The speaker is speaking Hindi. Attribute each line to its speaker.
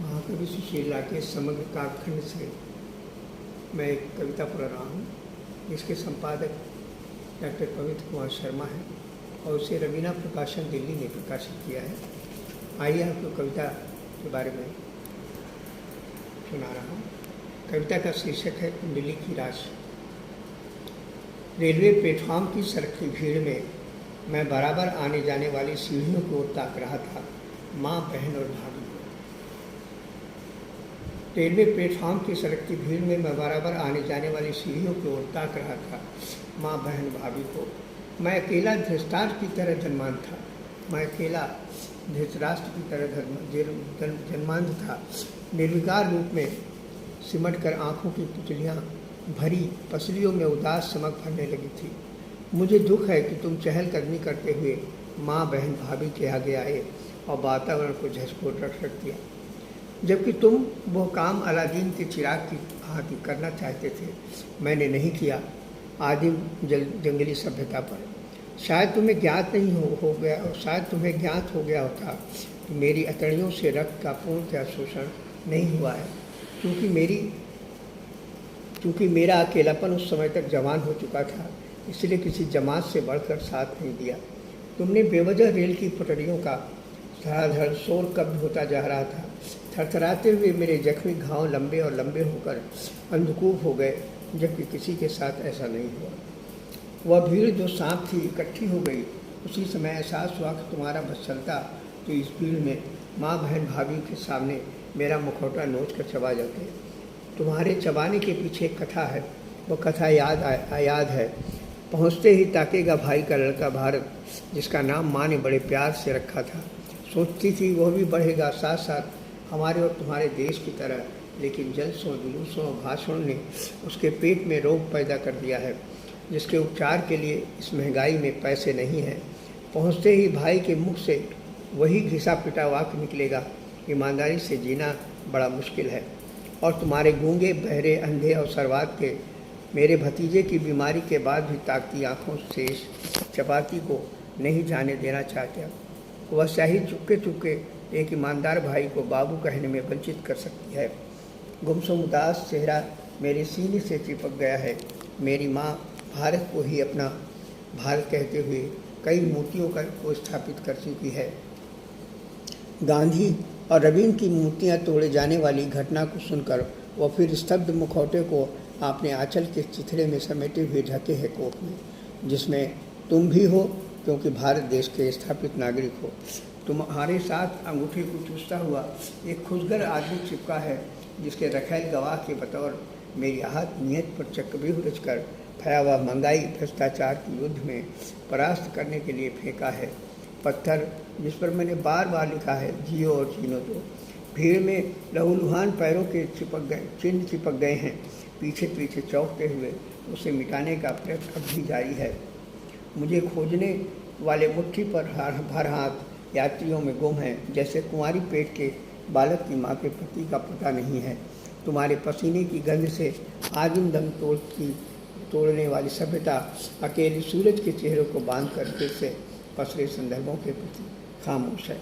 Speaker 1: महाकवि सुशीला के समग्र काव्यखंड से मैं एक कविता पढ़ रहा हूँ, जिसके संपादक डॉक्टर पवित्र कुमार शर्मा हैं और उसे रवीना प्रकाशन दिल्ली ने प्रकाशित किया है। आइए आपको कविता के बारे में सुना रहा हूँ। कविता का शीर्षक है कुंडली की राशि। रेलवे प्लेटफॉर्म की सड़कती भीड़ में मैं बराबर आने जाने वाली सीढ़ियों की ओर ताक रहा था, माँ, बहन और भाभी को। रेलवे प्लेटफॉर्म की सड़कती भीड़ में मैं बराबर आने जाने वाली सीढ़ियों की ओर ताक रहा था, माँ, बहन, भाभी को। मैं अकेला धृतराष्ट्र की तरह जन्मांध था। मैं अकेला धृतराष्ट्र की तरह जन्मांध था। निर्विकार रूप में सिमट कर आँखों की पुतलियाँ भरी पसलियों में उदास चमक भरने लगी थी। मुझे दुख है कि तुम चहलकदमी करते हुए माँ, बहन, भाभी के आगे आए और वातावरण को झंझोर रख दिया, जबकि तुम वो काम अलादीन के चिराग की भांति करना चाहते थे। मैंने नहीं किया। आदिम जंगली सभ्यता पर शायद तुम्हें ज्ञात नहीं हो गया, और शायद तुम्हें ज्ञात हो गया होता कि मेरी अतड़ियों से रक्त का पूर्णतः शोषण नहीं हुआ है, क्योंकि मेरा अकेलापन उस समय तक जवान हो चुका था, इसलिए किसी जमात से बढ़कर साथ नहीं दिया। तुमने बेवजह रेल की पटरियों का धड़ाधड़ शोर कब होता जा रहा था। थरथराते हुए मेरे जख्मी घाव लंबे और लंबे होकर अंधकूप हो गए, जबकि किसी के साथ ऐसा नहीं हुआ। वह भीड़ जो सांप थी इकट्ठी हो गई। उसी समय एहसास हुआ कि तुम्हारा बस चलता तो इस भीड़ में माँ, बहन, भाभी के सामने मेरा मुखौटा नोच कर चबा जाते। तुम्हारे चबाने के पीछे एक कथा है। वह कथा याद है। पहुँचते ही ताकेगा भाई का लड़का भारत, जिसका नाम माँ ने बड़े प्यार से रखा था। सोचती थी वह भी बढ़ेगा साथ साथ हमारे और तुम्हारे देश की तरह, लेकिन जलसों, जुलूसों और भाषणों ने उसके पेट में रोग पैदा कर दिया है, जिसके उपचार के लिए इस महंगाई में पैसे नहीं हैं। पहुँचते ही भाई के मुख से वही घिसा पिटा वाक्य निकलेगा, ईमानदारी से जीना बड़ा मुश्किल है। और तुम्हारे गूंगे, बहरे, अंधे और सर्वात के मेरे भतीजे की बीमारी के बाद भी ताकती आँखों से चपाती को नहीं जाने देना चाहते। वह शाही चुपके चुपके एक ईमानदार भाई को बाबू कहने में वंचित कर सकती है। गुमसुम उदास चेहरा मेरे सीने से चिपक गया है। मेरी माँ भारत को ही अपना भारत कहते हुए कई मूर्तियों को स्थापित कर चुकी है। गांधी और रवीन की मूर्तियाँ तोड़े जाने वाली घटना को सुनकर वह फिर स्तब्ध मुखौटे को अपने आंचल के चिथड़े में समेटे हुए ढके है कोट में, जिसमें तुम भी हो, क्योंकि भारत देश के स्थापित नागरिक हो। तुम्हारे साथ अंगूठे को चूसता हुआ एक खुशगर आदमी चिपका है, जिसके रखैल गवाह के बतौर मेरी आहत नीयत पर चक्रव्यूह रचकर भयावह महंगाई, भ्रष्टाचार की युद्ध में परास्त करने के लिए फेंका है। पत्थर जिस पर मैंने बार बार लिखा है, जियो और जीनो दो। भीड़ में लहूलुहान पैरों के चिन्ह चिपक गए हैं। पीछे पीछे चौंकते हुए उसे मिटाने का प्रयत्न अब भी जारी है। मुझे खोजने वाले मुट्ठी पर भर हाथ यात्रियों में गुम है, जैसे कुंवारी पेट के बालक की माँ के पति का पता नहीं है। तुम्हारे पसीने की गंध से आदिम दम तोड़ने वाली सभ्यता अकेले सूरज के चेहरे को बांध कर फिर से पसरे संदर्भों के प्रति खामोश है।